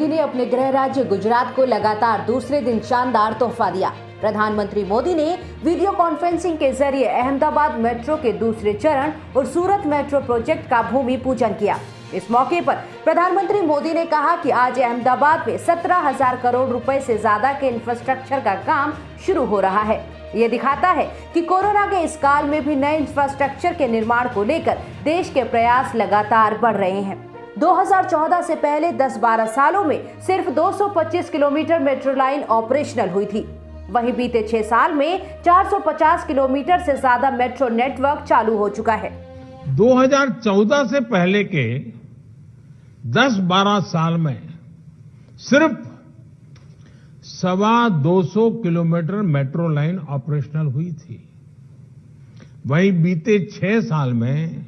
मोदी ने अपने गृह राज्य गुजरात को लगातार दूसरे दिन शानदार तोहफा दिया। प्रधानमंत्री मोदी ने वीडियो कॉन्फ्रेंसिंग के जरिए अहमदाबाद मेट्रो के दूसरे चरण और सूरत मेट्रो प्रोजेक्ट का भूमि पूजन किया। इस मौके पर प्रधानमंत्री मोदी ने कहा कि आज अहमदाबाद में 17,000 करोड़ रुपए से ज्यादा के इंफ्रास्ट्रक्चर का काम शुरू हो रहा है। ये दिखाता है कि कोरोना के इस काल में भी नए इंफ्रास्ट्रक्चर के निर्माण को लेकर देश के प्रयास लगातार बढ़ रहे हैं। 2014 से पहले 10-12 सालों में सिर्फ 225 किलोमीटर मेट्रो लाइन ऑपरेशनल हुई थी। वहीं बीते 6 साल में 450 किलोमीटर से ज्यादा मेट्रो नेटवर्क चालू हो चुका है। 2014 से पहले के 10-12 साल में सिर्फ 250 किलोमीटर मेट्रो लाइन ऑपरेशनल हुई थी। वहीं बीते 6 साल में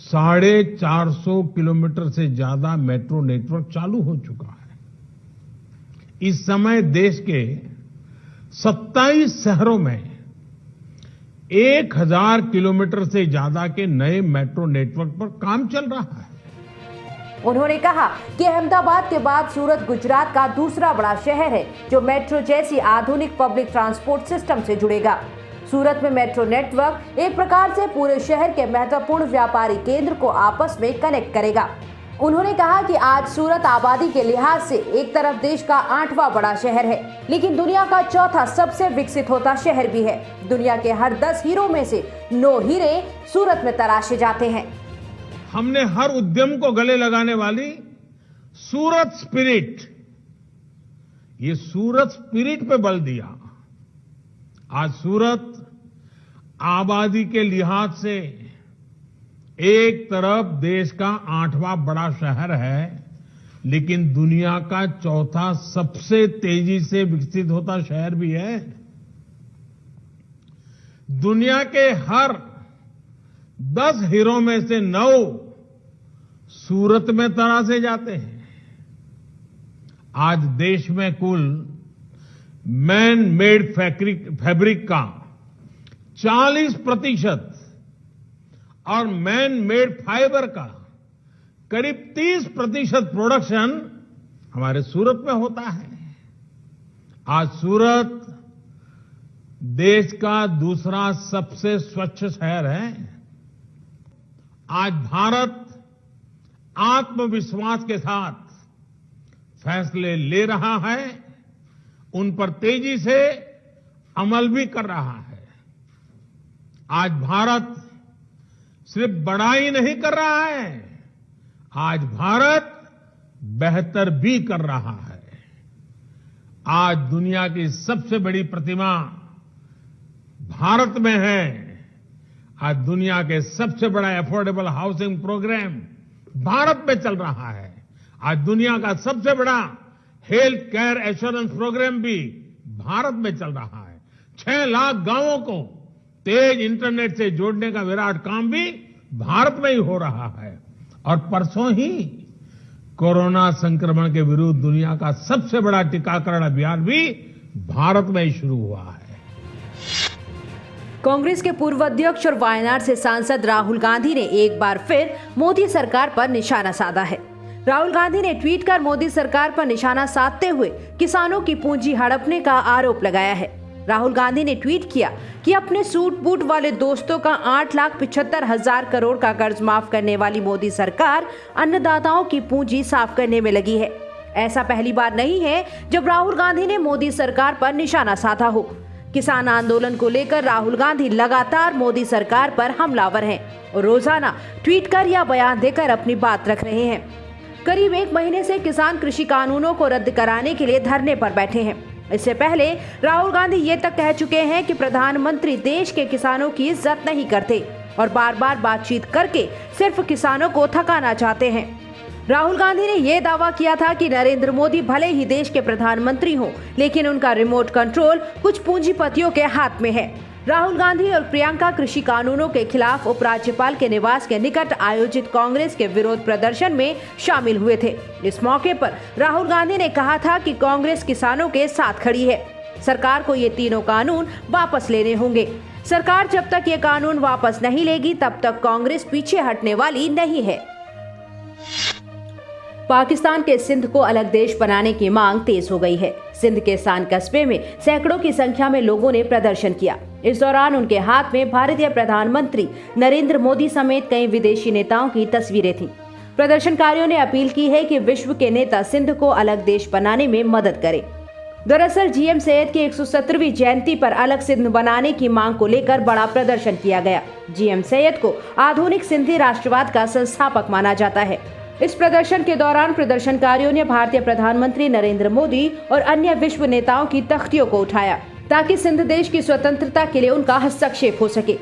450 किलोमीटर से ज्यादा मेट्रो नेटवर्क चालू हो चुका है। इस समय देश के 27 शहरों में 1000 किलोमीटर से ज्यादा के नए मेट्रो नेटवर्क पर काम चल रहा है। उन्होंने कहा कि अहमदाबाद के बाद सूरत गुजरात का दूसरा बड़ा शहर है जो मेट्रो जैसी आधुनिक पब्लिक ट्रांसपोर्ट सिस्टम से जुड़ेगा। सूरत में मेट्रो नेटवर्क एक प्रकार से पूरे शहर के महत्वपूर्ण व्यापारी केंद्र को आपस में कनेक्ट करेगा। उन्होंने कहा कि आज सूरत आबादी के लिहाज से एक तरफ देश का 8वां बड़ा शहर है, लेकिन दुनिया का चौथा सबसे विकसित होता शहर भी है। दुनिया के हर 10 हीरो में से 9 हीरे सूरत में तराशे जाते हैं। हमने हर उद्यम को गले लगाने वाली सूरत स्पिरिट, ये सूरत स्पिरिट पे बल दिया। आज सूरत आबादी के लिहाज से एक तरफ देश का 8वां बड़ा शहर है, लेकिन दुनिया का चौथा सबसे तेजी से विकसित होता शहर भी है। दुनिया के हर 10 हीरो में से 9 सूरत में तराशे जाते हैं। आज देश में कुल मैन मेड फैब्रिक का 40% और मैन मेड फाइबर का करीब 30% प्रोडक्शन हमारे सूरत में होता है। आज सूरत देश का दूसरा सबसे स्वच्छ शहर है। आज भारत आत्मविश्वास के साथ फैसले ले रहा है, उन पर तेजी से अमल भी कर रहा है। आज भारत सिर्फ बड़ा ही नहीं कर रहा है, आज भारत बेहतर भी कर रहा है। आज दुनिया की सबसे बड़ी प्रतिमा भारत में है। आज दुनिया के सबसे बड़ा अफोर्डेबल हाउसिंग प्रोग्राम भारत में चल रहा है। आज दुनिया का सबसे बड़ा हेल्थ केयर एश्योरेंस प्रोग्राम भी भारत में चल रहा है। 6 लाख गांवों को तेज इंटरनेट से जोड़ने का विराट काम भी भारत में ही हो रहा है। और परसों ही कोरोना संक्रमण के विरुद्ध दुनिया का सबसे बड़ा टीकाकरण अभियान भी भारत में ही शुरू हुआ है। कांग्रेस के पूर्व अध्यक्ष और वायनाड से सांसद राहुल गांधी ने एक बार फिर मोदी सरकार पर निशाना साधा है। राहुल गांधी ने ट्वीट कर मोदी सरकार पर निशाना साधते हुए किसानों की पूंजी हड़पने का आरोप लगाया है। राहुल गांधी ने ट्वीट किया कि अपने सूट बूट वाले दोस्तों का 8,75,000 करोड़ का कर्ज माफ करने वाली मोदी सरकार अन्नदाताओं की पूंजी साफ करने में लगी है। ऐसा पहली बार नहीं है जब राहुल गांधी ने मोदी सरकार पर निशाना साधा हो। किसान आंदोलन को लेकर राहुल गांधी लगातार मोदी सरकार पर हमलावर हैं और रोजाना ट्वीट कर या बयान देकर अपनी बात रख रहे हैं। करीब 1 महीने से किसान कृषि कानूनों को रद्द कराने के लिए धरने पर बैठे हैं। इससे पहले राहुल गांधी ये तक कह चुके हैं कि प्रधानमंत्री देश के किसानों की इज्जत नहीं करते और बार बार बातचीत करके सिर्फ किसानों को थकाना चाहते हैं। राहुल गांधी ने यह दावा किया था कि नरेंद्र मोदी भले ही देश के प्रधानमंत्री हों, लेकिन उनका रिमोट कंट्रोल कुछ पूंजीपतियों के हाथ में है। राहुल गांधी और प्रियंका कृषि कानूनों के खिलाफ उपराज्यपाल के निवास के निकट आयोजित कांग्रेस के विरोध प्रदर्शन में शामिल हुए थे। इस मौके पर राहुल गांधी ने कहा था कि कांग्रेस किसानों के साथ खड़ी है। सरकार को ये तीनों कानून वापस लेने होंगे। सरकार जब तक ये कानून वापस नहीं लेगी तब तक कांग्रेस पीछे हटने वाली नहीं है। पाकिस्तान के सिंध को अलग देश बनाने की मांग तेज हो गई है। सिंध के सान कस्बे में सैकड़ों की संख्या में लोगों ने प्रदर्शन किया। इस दौरान उनके हाथ में भारतीय प्रधानमंत्री नरेंद्र मोदी समेत कई विदेशी नेताओं की तस्वीरें थीं। प्रदर्शनकारियों ने अपील की है कि विश्व के नेता सिंध को अलग देश बनाने में मदद करें। दरअसल जीएम सैयद की 117वीं जयंती पर अलग सिंध बनाने की मांग को लेकर बड़ा प्रदर्शन किया गया। जीएम सैयद को आधुनिक सिंधी राष्ट्रवाद का संस्थापक माना जाता है। इस प्रदर्शन के दौरान प्रदर्शनकारियों ने भारतीय प्रधानमंत्री नरेंद्र मोदी और अन्य विश्व नेताओं की तख्तियों को उठाया ताकि सिंध देश की स्वतंत्रता के लिए उनका हस्तक्षेप हो सके।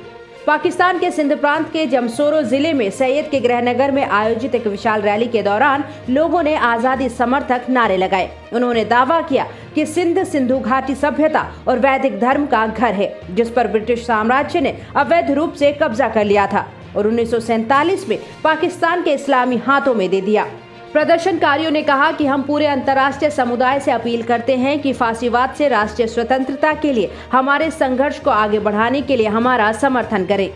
पाकिस्तान के सिंध प्रांत के जमसोरो जिले में सैयद के गृहनगर में आयोजित एक विशाल रैली के दौरान लोगों ने आजादी समर्थक नारे लगाए। उन्होंने दावा किया कि सिंध सिंधु घाटी सभ्यता और वैदिक धर्म का घर है, जिस पर ब्रिटिश साम्राज्य ने अवैध रूप से कब्जा कर लिया था और 1947 में पाकिस्तान के इस्लामी हाथों में दे दिया। प्रदर्शनकारियों ने कहा कि हम पूरे अंतर्राष्ट्रीय समुदाय से अपील करते हैं कि फासीवाद से राष्ट्रीय स्वतंत्रता के लिए हमारे संघर्ष को आगे बढ़ाने के लिए हमारा समर्थन करें।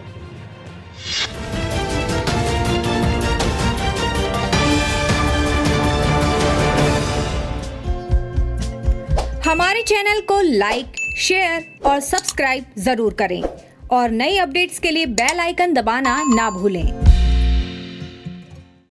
हमारे चैनल को लाइक, शेयर और सब्सक्राइब जरूर करें और नई अपडेट्स के लिए बेल आइकन दबाना ना भूलें।